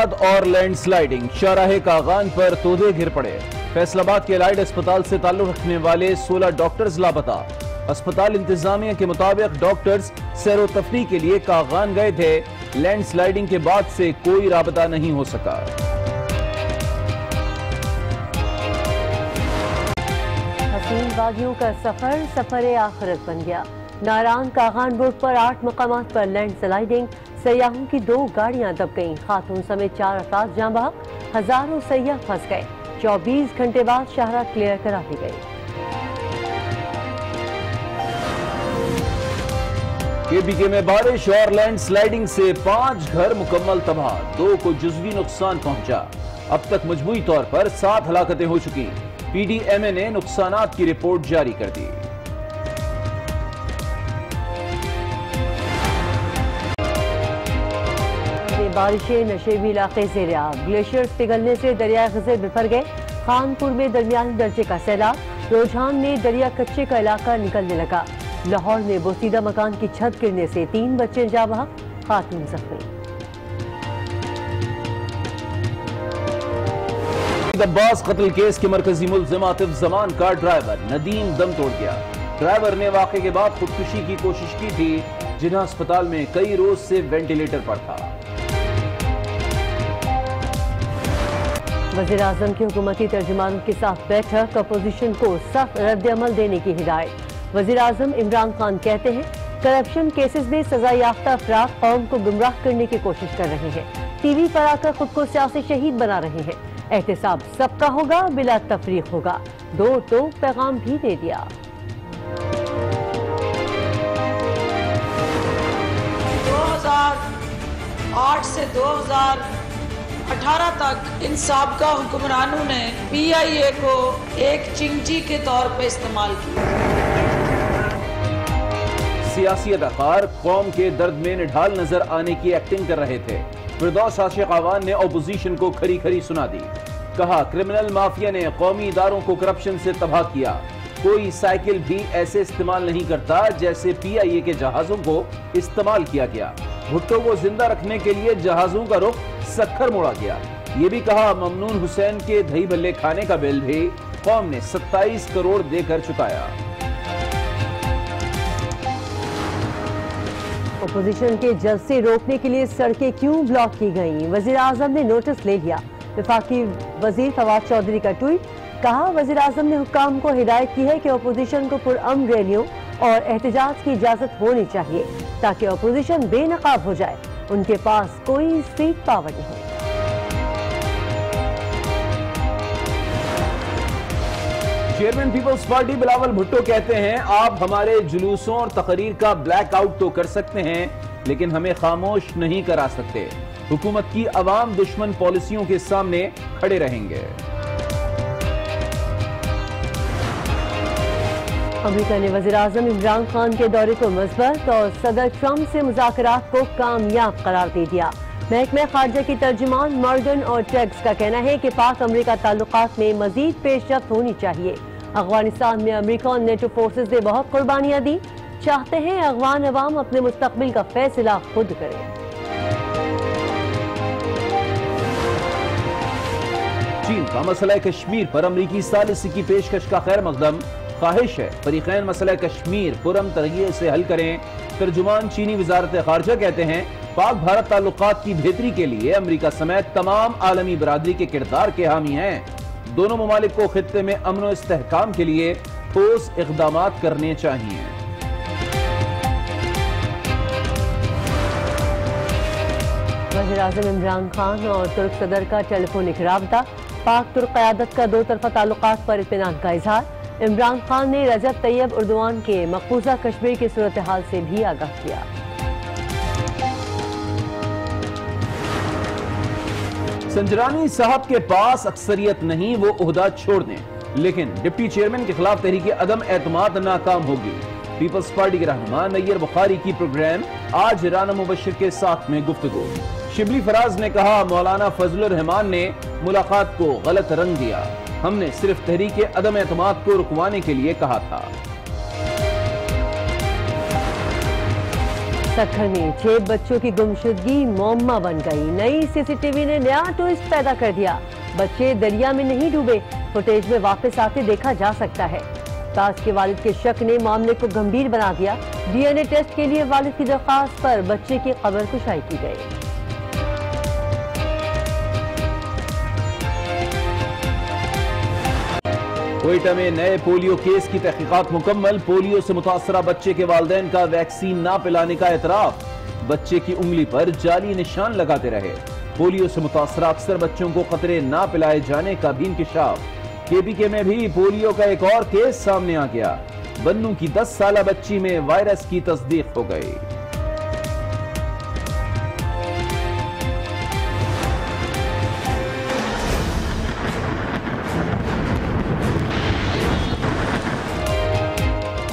और लैंडस्लाइडिंग, शाहराह कागान पर तोदे घिर पड़े। फैसलाबाद के एलाइड अस्पताल से ताल्लुक रखने वाले 16 डॉक्टर्स लापता। अस्पताल इंतजामिया के मुताबिक डॉक्टर्स सैरो तफरी के लिए कागान गए थे। लैंडस्लाइडिंग के बाद से कोई राबता नहीं हो सका। हसीन वादियों का सफर सफर आखिरत बन गया। नारायण कागान रोड पर 8 मकामात पर लैंडस्लाइडिंग, सयाहों की 2 गाड़ियां दब गईं। खातून समेत 4 अफराद जाँ बहक, हजारों सयाह फंस गए। 24 घंटे बाद शाहरा क्लियर करा दी गई। केपीके में बारिश और लैंडस्लाइडिंग से 5 घर मुकम्मल तबाह, 2 को जुज़वी नुकसान पहुंचा। अब तक मजमूई तौर पर 7 हलाकतें हो चुकी। पीडीएमए ने नुकसानात की रिपोर्ट जारी कर दी। बारिशें नशेबी इलाके ज़ेर आब, ग्लेशियर्स पिघलने से दरिया खज़र बिफर गए। खानपुर में दरमियानी दर्जे का सैलाब, रोजान में दरिया कच्चे का इलाका निकलने लगा। लाहौर में बोसीदा मकान की छत गिरने से 3 बच्चे जाँ बहक, खातून जख्मी। अब्बास कत्ल केस के मरकजी मुल्जिम आतिफ जमान का ड्राइवर नदीम दम तोड़ गया। ड्राइवर ने वाक़े के बाद खुदकुशी की कोशिश की थी, जिन्हें अस्पताल में कई रोज से वेंटिलेटर पर था। वज़ीर आज़म की हुकूमती तर्जुमानों के साथ बैठक, अपोजिशन को सख्त रद्द-ए-अमल देने की हिदायत। वज़ीर आज़म इमरान खान कहते हैं करप्शन केसेस में सजा याफ्ता अफराद कौम को गुमराह करने की कोशिश कर रहे हैं, टीवी पर आकर खुद को सियासी शहीद बना रहे हैं। एहतसाब सबका होगा, बिला तफरीक होगा। 2 टोक पैगाम भी दे दिया। 2008 से 2018 तक इन साबका हुक्मरानों ने PIA को एक चिंची के तौर पर इस्तेमाल किया। सियासी अदाकार कौम के दर्द में निढाल नजर आने की एक्टिंग कर रहे थे। फिरदौस आशिक आवान ने अपोजिशन को खरी खरी सुना दी। कहा क्रिमिनल माफिया ने कौमी इदारों को करप्शन से तबाह किया। कोई साइकिल भी ऐसे इस्तेमाल नहीं करता जैसे PIA के जहाजों को इस्तेमाल किया गया। भुट्टो को जिंदा रखने के लिए जहाजों का रुख सक्खर मोड़ा गया। ये भी कहा ममनून हुसैन के दही भल्ले खाने का बिल भी कौम ने 27 करोड़ देकर चुकाया। अपोजिशन के जलसे रोकने के लिए सड़कें क्यों ब्लॉक की गईं? वज़ीर आज़म ने नोटिस ले लिया। वफाकी वजीर फवाद चौधरी का ट्वीट, कहा वज़ीर आज़म ने हुक्काम को हिदायत की है कि अपोजिशन को पुरअमन रैलियों और एहतजाज की इजाजत होनी चाहिए ताकि अपोजिशन बेनकाब हो जाए। उनके पास कोई स्ट्रीट पावर नहीं। Chairman People's Party Bilawal Bhutto कहते हैं आप हमारे जुलूसों और तकरीर का ब्लैक आउट तो कर सकते हैं, लेकिन हमें खामोश नहीं करा सकते। हुकूमत की अवाम दुश्मन पॉलिसियों के सामने खड़े रहेंगे। अमेरिका ने वज़ीर आज़म इमरान खान के दौरे को मुस्बत और सदर ट्रंप से मुज़ाकरात को कामयाब करार दे दिया। महकमा खारजा की तर्जुमान मॉर्गन और टैग्स का कहना है कि पाक अमेरिका ताल्लुकात में मजीद पेशरफ्त होनी चाहिए। अफगानिस्तान में अमेरिका और नेटो फोर्सेज ने बहुत कुर्बानियां दी, चाहते हैं अफगान अवाम अपने मुस्तकबिल का फैसला खुद करें। चीन का मसला कश्मीर पर अमरीकी सालिसी की पेशकश का खैर मकदम। ख्वाहिश है फरीकैन मसला कश्मीर पुरअमन तरीके से हल करें। तर्जुमान चीनी वजारत खारजा कहते हैं पाक भारत ताल्लुकात की बेहतरी के लिए अमरीका समेत तमाम आलमी बरादरी के किरदार के हामी हैं। दोनों ममालिक को खित्ते में अमन और इस्तेहकाम के लिए ठोस इक़दामात करने चाहिए। वज़ीर आज़म इमरान खान और तुर्क सदर का टेलीफोनिक राबता। पाक तुर्क क़यादत का 2 तरफ़ा ताल्लुकात पर इत्मीनान का इजहार। इमरान खान ने रजब तैयब उर्दवान के मकबूजा कश्मीर की सूरत हाल से भी आगाह किया। संजरानी साहब के पास अक्सरियत नहीं, वो ओहदा छोड़ दें, लेकिन डिप्टी चेयरमैन के खिलाफ तहरीक अदम एतमाद नाकाम होगी। पीपल्स पार्टी के रहनुमा नैयर बुखारी की प्रोग्राम आज राना मुबश्शिर के साथ में गुफ्तगू। शिबली फराज ने कहा मौलाना फजलुर रहमान ने मुलाकात को गलत रंग दिया, हमने सिर्फ तहरीक अदम एतमाद को रुकवाने के लिए कहा था। सक्खर में 6 बच्चों की गुमशुदगी मौम्मा बन गई। नई सीसीटीवी ने नया ट्विस्ट पैदा कर दिया। बच्चे दरिया में नहीं डूबे, फुटेज में वापस आते देखा जा सकता है। ताज के वालिद के शक ने मामले को गंभीर बना दिया। डीएनए टेस्ट के लिए वालिद की दरख्वास्त पर बच्चे की कब्र कुशाई की गई। कोयटा में नए पोलियो केस की तहकीकात मुकम्मल। पोलियो से मुतासरा बच्चे के वालिदैन का वैक्सीन ना पिलाने का एतराफ। बच्चे की उंगली पर जाली निशान लगाते रहे। पोलियो से मुतासरा अक्सर बच्चों को खतरे ना पिलाए जाने का भी इंकिशाफ। केपीके में भी पोलियो का एक और केस सामने आ गया। बन्नू की 10 साला बच्ची में वायरस की तस्दीक हो गई।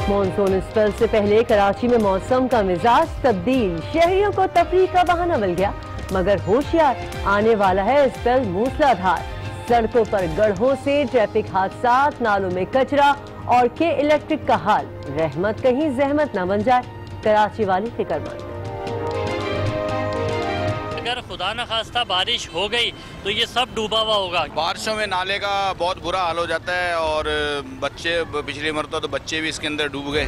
मॉनसून स्पेल से पहले कराची में मौसम का मिजाज तब्दील। शहरियों को तफरीह का बहाना मिल गया, मगर होशियार, आने वाला है स्पेल मूसलाधार। सड़कों पर गड्ढों से ट्रैफिक हादसात, नालों में कचरा और के इलेक्ट्रिक का हाल। रहमत कहीं जहमत न बन जाए, कराची वाली फिक्रमंद। अगर खुदा न खास्ता बारिश हो गई तो ये सब डूबा हुआ होगा। बारिशों में नाले का बहुत बुरा हाल हो जाता है और बच्चे, पिछली मरतबा तो बच्चे भी इसके अंदर डूब गए।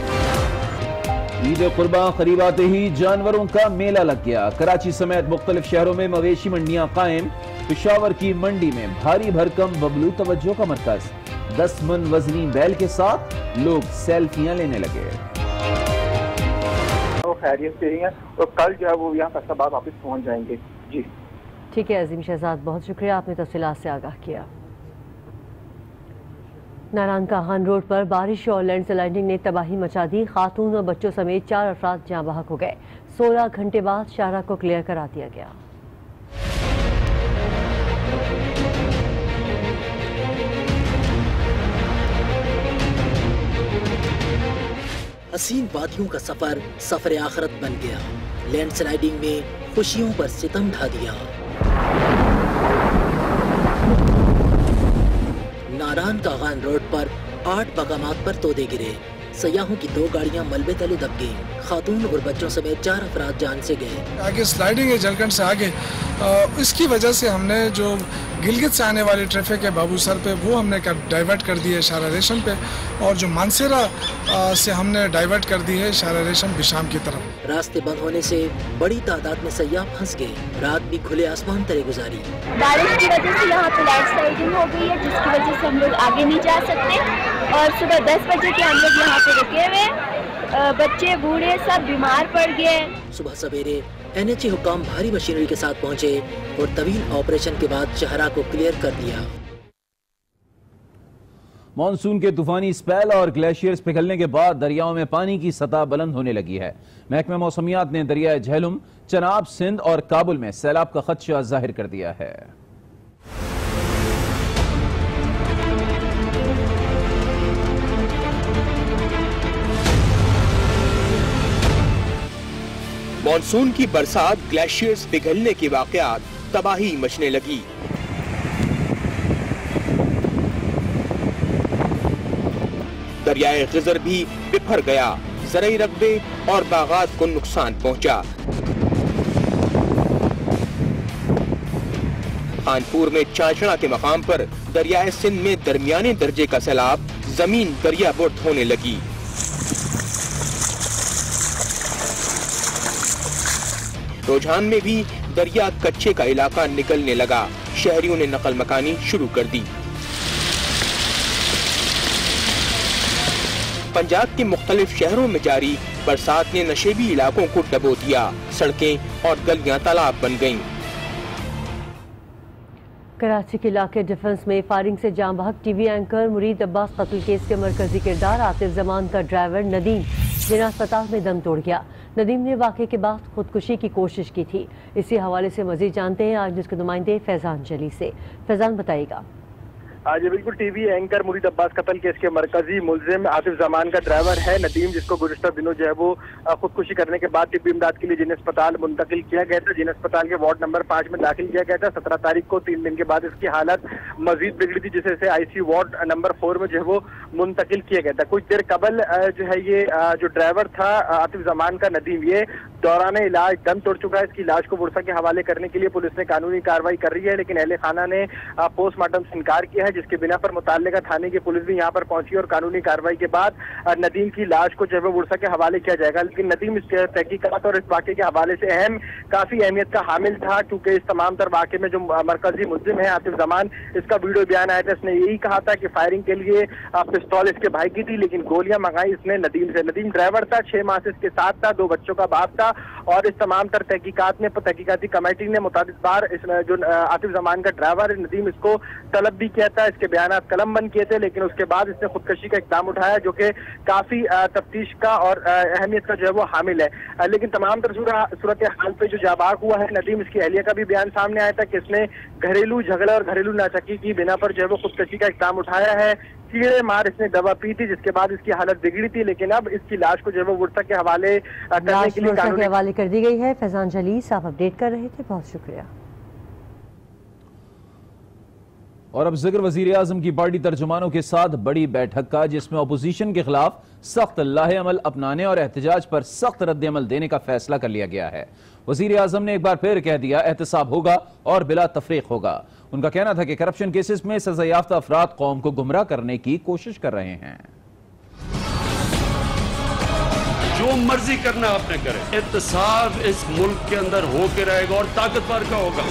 ईद कुर्बान करीब आते ही जानवरों का मेला लग गया। कराची समेत मुख्तलिफ शहरों में मवेशी मंडियां कायम। पेशावर की मंडी में भारी भरकम बबलू तवज्जो का मरकज। 10 मन वजनी बैल के साथ लोग सेल्फियां लेने लगे। खैरियत से ही हैं और कल जो है वो यहाँ फैसलाबाद वापस पहुँच जाएंगे। जी ठीक है अजीम शहजाद, बहुत शुक्रिया, आपने तफसीलात से आगाह किया। नारायण का खान रोड पर बारिश और लैंडस्लाइडिंग ने तबाही मचा दी। खातून और बच्चों समेत 4 अफराद जाँ बहक हो गए। 16 घंटे बाद शाहरा को क्लियर करा दिया गया। हसीन वादियों का सफर सफर आखिरत बन गया। लैंडस्लाइडिंग में खुशियों पर सितम ढा दिया। नारायण का खान रोड पर 8 मकामात पर तोदे गिरे। सयाहों की 2 गाड़ियां मलबे तले दब गईं। खातून और बच्चों समेत 4 अफराद जान से गए। आगे स्लाइडिंग है जलकंड से आगे, इसकी वजह से हमने जो गिलगित से आने वाली ट्रैफिक है बाबू सर पे, वो हमने डाइवर्ट कर दी है शारा रेशम पे, और जो मानसेरा से हमने डाइवर्ट कर दी है शारा रेशम बिशाम की तरफ। रास्ते बंद होने से बड़ी तादाद में सयाह फंस गए। रात भी खुले आसमान तले गुजारी। बारिश की वजह से यहाँ पे लैंडस्लाइडिंग हो गई है, जिसकी वजह से हम लोग आगे नहीं जा सकते। और सुबह 10 बजे के हम लोग यहाँ पे रुके हुए, बच्चे बूढ़े सब बीमार पड़ गए। सुबह सवेरे NHA हुकाम भारी मशीनरी के साथ पहुंचे और तवील ऑपरेशन के बाद शाहरा को क्लियर कर दिया। मॉनसून के तूफानी स्पेल और ग्लेशियर्स पिघलने के बाद दरियाओं में पानी की सतह बुलंद होने लगी है। महकमा मौसमियात ने दरियाए झेलुम, चनाब, सिंध और काबुल में सैलाब का खदशा जाहिर कर दिया है। मॉनसून की बरसात, ग्लेशियर्स पिघलने के वाकयात, तबाही मचने लगी। दरियाए गिजर भी बिफर गया। ज़रई रकबे और बागात को नुकसान पहुंचा। खानपुर में चांचड़ा के मकाम पर दरियाए सिंध में दरमियाने दर्जे का सैलाब, जमीन दरिया बुर्द होने लगी। रुझान में भी दरिया कच्चे का इलाका निकलने लगा। शहरियों ने नकल मकानी शुरू कर दी। पंजाब के मुख्तलिफ शहरों में जारी बरसात ने नशेबी इलाकों को डबो दिया। सड़कें और गलियां तालाब बन गईं। कराची के इलाके डिफेंस में फायरिंग से जाम बहक टीवी एंकर मुरीद अब्बास कत्ल केस के मरकजी किरदार आतिफ जमान का ड्राइवर नदीम जिन्हें अस्पताल में दम तोड़ गया। नदीम ने वाक़े के बाद खुदकुशी की कोशिश की थी। इसी हवाले से मजीद जानते हैं आज के नुमाइंदे फैजान जली से। फैजान बताइएगा। आज बिल्कुल टीवी एंकर मुरीद अब्बास कत्ल केस के मरकजी मुलजिम आतिफ जमान का ड्राइवर है नदीम, जिसको गुज़िश्ता दिनों जो है वो खुदकुशी करने के बाद तिब्बी इमदाद के लिए जिन अस्पताल मुंतकिल किया गया था, जिन अस्पताल के वार्ड नंबर 5 में दाखिल किया गया था। 17 तारीख को 3 दिन के बाद इसकी हालत मजीद बिगड़ी थी, जिसे ICU वार्ड नंबर 4 में जो है वो मुंतकिल किया गया था। कुछ देर कबल जो है ये जो ड्राइवर था आतिफ जमान का नदीम, ये दौरान इलाज दम तोड़ चुका है। इसकी लाश को बुरसा के हवाले करने के लिए पुलिस ने कानूनी कार्रवाई कर रही है, लेकिन अहले खाना ने पोस्टमार्टम से इनकार किया है, जिसके बिना पर मुताल्लिका थाने की पुलिस भी यहाँ पर पहुंची और कानूनी कार्रवाई के बाद नदीम की लाश को जो है बुरसा के हवाले किया जाएगा। लेकिन नदीम इस तहकीकात और इस वाक़े के हवाले से काफी अहमियत का हामिल था, क्योंकि इस तमाम तर वाक़े में जो मरकजी मुल्जिम है आतिफ जमान, इसका वीडियो बयान आया था। इसने यही कहा था कि फायरिंग के लिए पिस्तौल इसके भाई की थी, लेकिन गोलियां मंगाई इसने नदीम से। नदीम ड्राइवर था, 6 माह से इसके साथ था, 2 बच्चों का बाप था और इस तमाम तर तहकीकाती कमेटी ने मुतादिद बार इस जो आतिफ जमान का ड्राइवर नदीम, इसको तलब भी किया था, इसके बयान कलम बंद किए थे, लेकिन उसके बाद इसने खुदकशी का इक़दाम उठाया, जो कि काफी तफ्तीश का और अहमियत का जो है वो हामिल है। लेकिन तमाम तर सूरत हाल पे जो जाबाक हुआ है नदीम, इसकी अहलिया का भी बयान सामने आया था कि इसने घरेलू झगड़ा और घरेलू नाचक्की की बिना पर जो है वो खुदकशी का इक़दाम उठाया है। कीड़े मार इसने दवा पी थी, जिसके बाद इसकी हालत बिगड़ी थी, लेकिन अब इसकी लाश को जो है वो बुरसा के हवाले करने के लिए हवाले कर दी गई है। फैजान जलीस आप अपडेट कर रहे थे, बहुत शुक्रिया। और अब जिक्र वजीर आजम की पार्टी तर्जुमानों के साथ बड़ी बैठक का, जिसमें अपोजिशन के खिलाफ सख्त लाहे-अमल अपनाने और एहतजाज पर सख्त रद्द-ए-अमल देने का फैसला कर लिया गया है। वजीर आजम ने एक बार फिर कह दिया, एहतसाब होगा और बिला तफरीक होगा। उनका कहना था कि करप्शन केसेस में सजा याफ्ता अफराद कौम को गुमराह करने की कोशिश कर रहे हैं। जो मर्जी करना आपने करे, एहतसाब इस मुल्क के अंदर होके रहेगा और ताकतवर का होगा।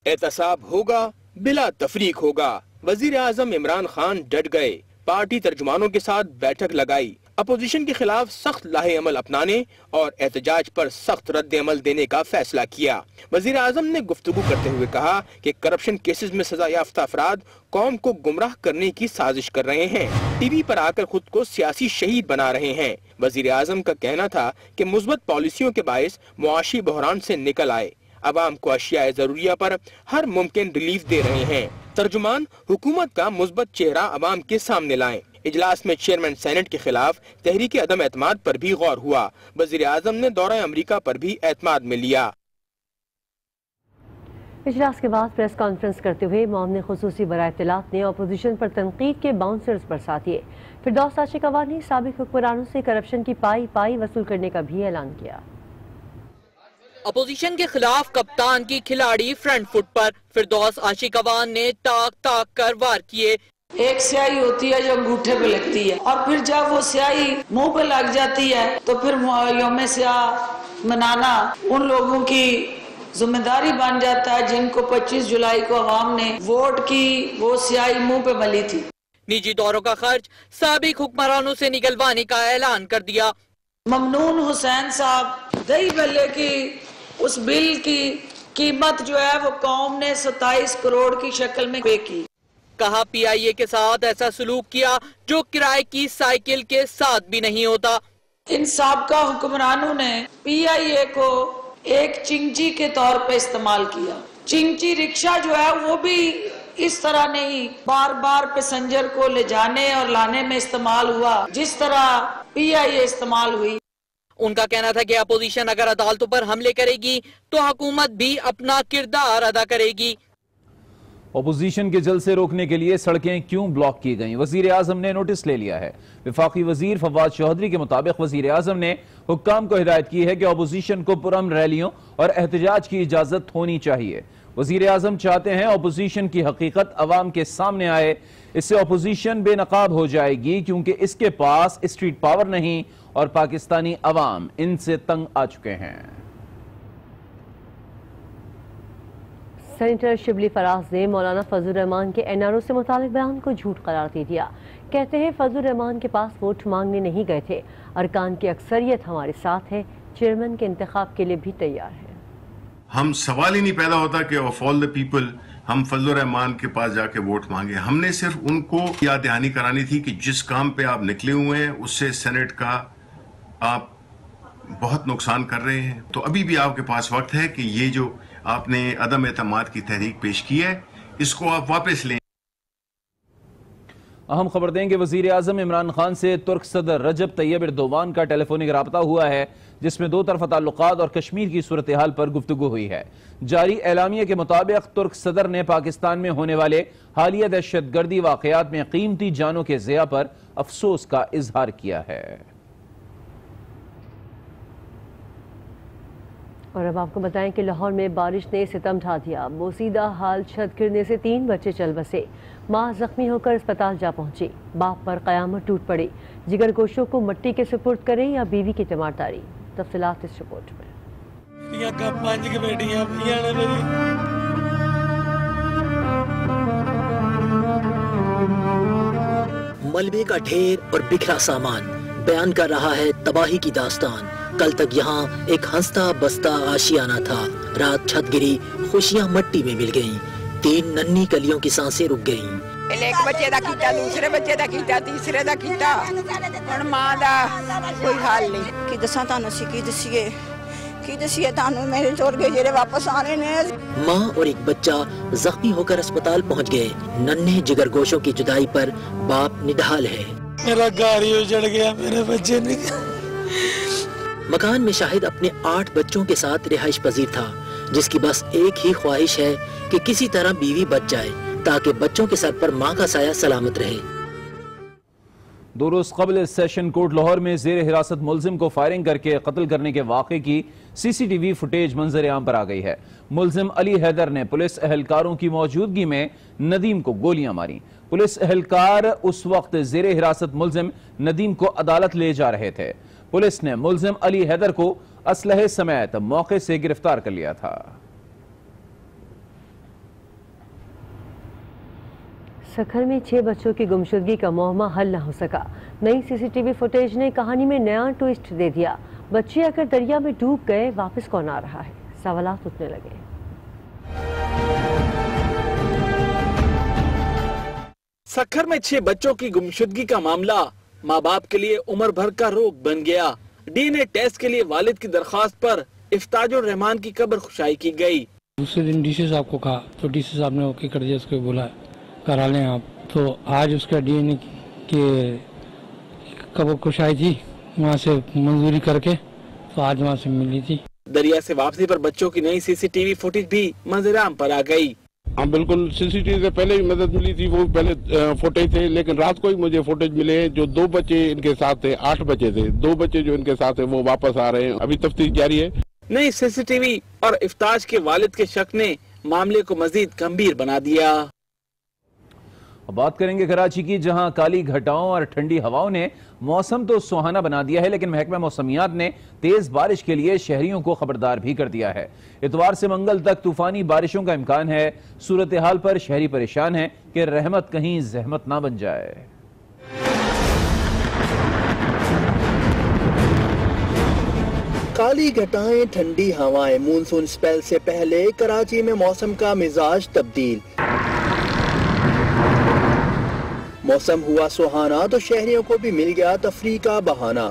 एहतसाब होगा, बिला तफरीक होगा। वजीर आजम इमरान खान डट गए, पार्टी तर्जुमानों के साथ बैठक लगाई, अपोजिशन के खिलाफ सख्त लाहे अमल अपनाने और एहतजाज पर सख्त रद्द अमल देने का फैसला किया। वजीर आजम ने गुफ्तगू करते हुए कहा कि करप्शन केसेस में सजा याफ्ता अफराद कौम को गुमराह करने की साजिश कर रहे हैं, टीवी पर आकर खुद को सियासी शहीद बना रहे हैं। वजीर आजम का कहना था कि मुस्बत पॉलिसियों के बायस मुआशी बहरान से निकल आए, अवाम को अशियाए जरूरिया पर हर मुमकिन रिलीफ दे रहे हैं। तर्जुमान हुकूमत का मुस्बत चेहरा अवाम के सामने लाएं। इजलास में चेयरमैन सेनेट के खिलाफ तहरीक अदम एतमाद पर भी गौर हुआ। वजीर आजम ने दौरा अमरीका पर भी एतमाद में लिया। इजलास के बाद प्रेस कॉन्फ्रेंस करते हुए मामले खुसूसी बराए इत्तलात ने अपोजिशन पर तनकीद के बाउंसर्स बरसात दिए। फिरदौस आशिक अवान ने साबिक हुक्मरानों से करप्शन की पाई वसूल करने का भी ऐलान किया। अपोजिशन के खिलाफ कप्तान की खिलाड़ी फ्रंट फुट पर, फिरदौस आशिक अवान ने ताक कर वार किए। एक स्याही होती है जो अंगूठे पे लगती है और फिर जब वो स्याही मुंह पे लग जाती है तो फिर यौम स्याह मनाना उन लोगों की जिम्मेदारी बन जाता है जिनको 25 जुलाई को अवाम ने वोट की वो स्याही मुंह पे मली थी। निजी दौरों का खर्च साबिक हुक्मरानों से निकलवाने का ऐलान कर दिया। ममनून हुसैन साहब दही भल्ले की उस बिल की कीमत जो है वो कौम ने 27 करोड़ की शक्ल में पे की। कहा PIA के साथ ऐसा सलूक किया जो किराए की साइकिल के साथ भी नहीं होता। इन साबका हुक्मरानों ने PIA को एक चिंची के तौर पे इस्तेमाल किया। चिंची रिक्शा जो है वो भी इस तरह नहीं बार बार पैसेंजर को ले जाने और लाने में इस्तेमाल हुआ जिस तरह PIA इस्तेमाल हुई। उनका कहना था कि अपोजिशन अगर अदालतों पर हमले करेगी तो हुकूमत भी अपना किरदार अदा करेगी। अपोजिशन के जलसे रोकने के लिए सड़कें क्यों ब्लॉक की गईं? वजीर आजम ने नोटिस ले लिया है। विफाकी वजीर फवाद चौधरी के मुताबिक वजीर आजम ने हुक्काम को हिदायत की है कि अपोजिशन को पुरअमन रैलियों और एहतजाज की इजाजत होनी चाहिए। वजीर आजम चाहते हैं अपोजिशन की हकीकत अवाम के सामने आए, इससे अपोजिशन बेनकाब हो जाएगी क्योंकि इसके पास स्ट्रीट पावर नहीं और पाकिस्तानी अवाम इनसे तंग आ चुके हैं। सेनेटर शिबली फराज ने मौलाना फजल रहमान के NRO से मुतालिक बयान को झूठ करार दे दिया। कहते हैं फजल रहमान के पास वोट मांगने नहीं गए थे, अरकान की अक्सरियत हमारे साथ है, चेयरमैन के इंतखाब के लिए भी तैयार है। हम सवाल ही नहीं पैदा होता कि ऑफ ऑल द पीपल हम फजल रहमान के पास जाके वोट मांगे। हमने सिर्फ उनको याद दहानी करानी थी कि जिस काम पे आप निकले हुए हैं उससे सेनेट का आप बहुत नुकसान कर रहे हैं। तो अभी भी आपके पास वक्त है कि ये जो आपने अदम एतमाद की तहरीक पेश की है इसको आप वापस लें। अहम खबर देंगे, वजीर आजम इमरान खान से तुर्क सदर रजब तैयब एर्दोगान का टेलीफोनिक रब्ता हुआ है जिसमें दो तरफा ताल्लुकात और कश्मीर की सूरत हाल पर गुफ्तगू हुई है। जारी एलामिया के मुताबिक तुर्क सदर ने पाकिस्तान में होने वाले हालिया दहशतगर्दी वाकयात में कीमती जानों के ज़िया पर अफसोस का इजहार किया है। और अब आपको बताएं कि लाहौर में बारिश ने सितम ढा दिया। बोसीदा हाल छत गिरने से 3 बच्चे चल बसे। माँ जख्मी होकर अस्पताल जा पहुंची। बाप पर कयामत टूट पड़ी। जिगर गोशों को मिट्टी के सुपुर्द करें या बीवी की तीमारदारी। तफसीलात इस रिपोर्ट में। मलबे का ढेर और बिखरा सामान बयान कर रहा है तबाही की दास्तान। कल तक यहाँ एक हंसता बसता आशियाना था। रात छत गिरी, खुशियाँ मट्टी में मिल गईं। 3 नन्ही कलियों की सांसें रुक गईं। एक बच्चे दा कीता, दूसरे बच्चे दा कीता, तीसरे दा कीता, और मां दा कोई हाल नहीं। कि दसा तानू सी की दसिए तानू मेरे छोड़ के जेरे वापस आने ने। माँ और एक बच्चा जख्मी होकर अस्पताल पहुँच गए। नन्हे जिगर गोशों की जुदाई पर बाप निढाल है। मेरा घर ही उजड़ गया, मेरे बच्चे ने। मकान में शाहिद अपने 8 बच्चों के साथ रिहाइश पजीर था, जिसकी बस एक ही ख्वाहिश है कि किसी तरह बीवी बच जाए ताकि बच्चों के सर पर माँ का साया सलामत रहे। 2 रोज कबल सेशन कोर्ट लाहौर में जेर हिरासत मुलजिम को फायरिंग करके कत्ल करने के वाक़े की CCTV फुटेज मंजर आम पर आ गई है। मुलजिम अली हैदर ने पुलिस एहलकारों की मौजूदगी में नदीम को गोलियां मारी। पुलिस एहलकार उस वक्त जेर हिरासत मुलजिम नदीम को अदालत ले जा रहे थे। पुलिस ने मुलजिम अली हैदर को असलहे समेत मौके से गिरफ्तार कर लिया था। सखर में 6 बच्चों की गुमशुदगी का मुअम्मा हल न हो सका। नई CCTV फुटेज ने कहानी में नया ट्विस्ट दे दिया। बच्चे अगर दरिया में डूब गए, वापस कौन आ रहा है? सवालात उठने लगे। सखर में 6 बच्चों की गुमशुदगी का मामला माँ बाप के लिए उम्र भर का रोग बन गया। DNA टेस्ट के लिए वालिद की दरखास्त पर इफ्ताजुर रहमान की कब्र खुशाई की गई। दूसरे दिन DC साहब को कहा तो DC साहब ने ओके कर दिया, उसको बोला करा लें आप। तो आज उसका DNA की कब्र खुशाई थी, वहाँ से मंजूरी करके तो आज वहाँ से मिली थी। दरिया से वापसी पर बच्चों की नई CCTV फुटेज भी मंजराम पर आ गई। हाँ बिल्कुल, CCTV से पहले भी मदद मिली थी, वो पहले फुटेज थे, लेकिन रात को ही मुझे फुटेज मिले हैं। जो 2 बच्चे इनके साथ थे, 8 बच्चे थे, 2 बच्चे जो इनके साथ है वो वापस आ रहे हैं। अभी तफ्तीश जारी है। नई CCTV और इफ्ताज के वालिद के शक ने मामले को मजीद गंभीर बना दिया। अब बात करेंगे कराची की, जहां काली घटाओं और ठंडी हवाओं ने मौसम तो सुहाना बना दिया है, लेकिन महकमा मौसमियात ने तेज बारिश के लिए शहरियों को खबरदार भी कर दिया है। इतवार से मंगल तक तूफानी बारिशों का इम्कान है। सूरत हाल पर शहरी परेशान है कि रहमत कहीं जहमत ना बन जाए। काली घटाएं, ठंडी हवाएं। मानसून स्पेल से पहले कराची में मौसम का मिजाज तब्दील। मौसम हुआ सुहाना तो शहरियों को भी मिल गया तफरीह का बहाना।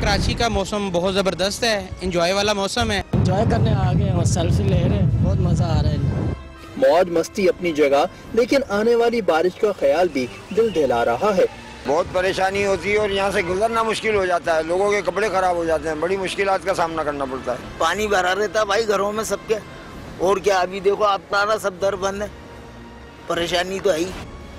कराची का मौसम बहुत जबरदस्त है, एंजॉय वाला मौसम है। एंजॉय करने आ गए हैं, सेल्फी ले रहे हैं, बहुत मजा आ रहा है। मौज मस्ती अपनी जगह, लेकिन आने वाली बारिश का ख्याल भी दिल दहला रहा है। बहुत परेशानी होती है और यहाँ से गुजरना मुश्किल हो जाता है। लोगों के कपड़े खराब हो जाते हैं, बड़ी मुश्किलात का सामना करना पड़ता है। पानी भरा रहता है भाई घरों में सबके, और क्या अभी देखो आप तारा सब दर बंद है, परेशानी तो है ही।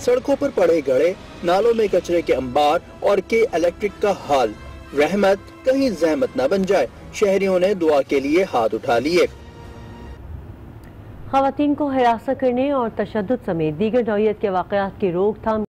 सड़कों पर पड़े गड़े, नालों में कचरे के अंबार और के इलेक्ट्रिक का हाल। रहमत कहीं जहमत न बन जाए, शहरियों ने दुआ के लिए हाथ उठा लिए। खवातीन को हिरासत करने और तशद्दुद समेत दीगर नौइयत के वाक़यात की रोकथाम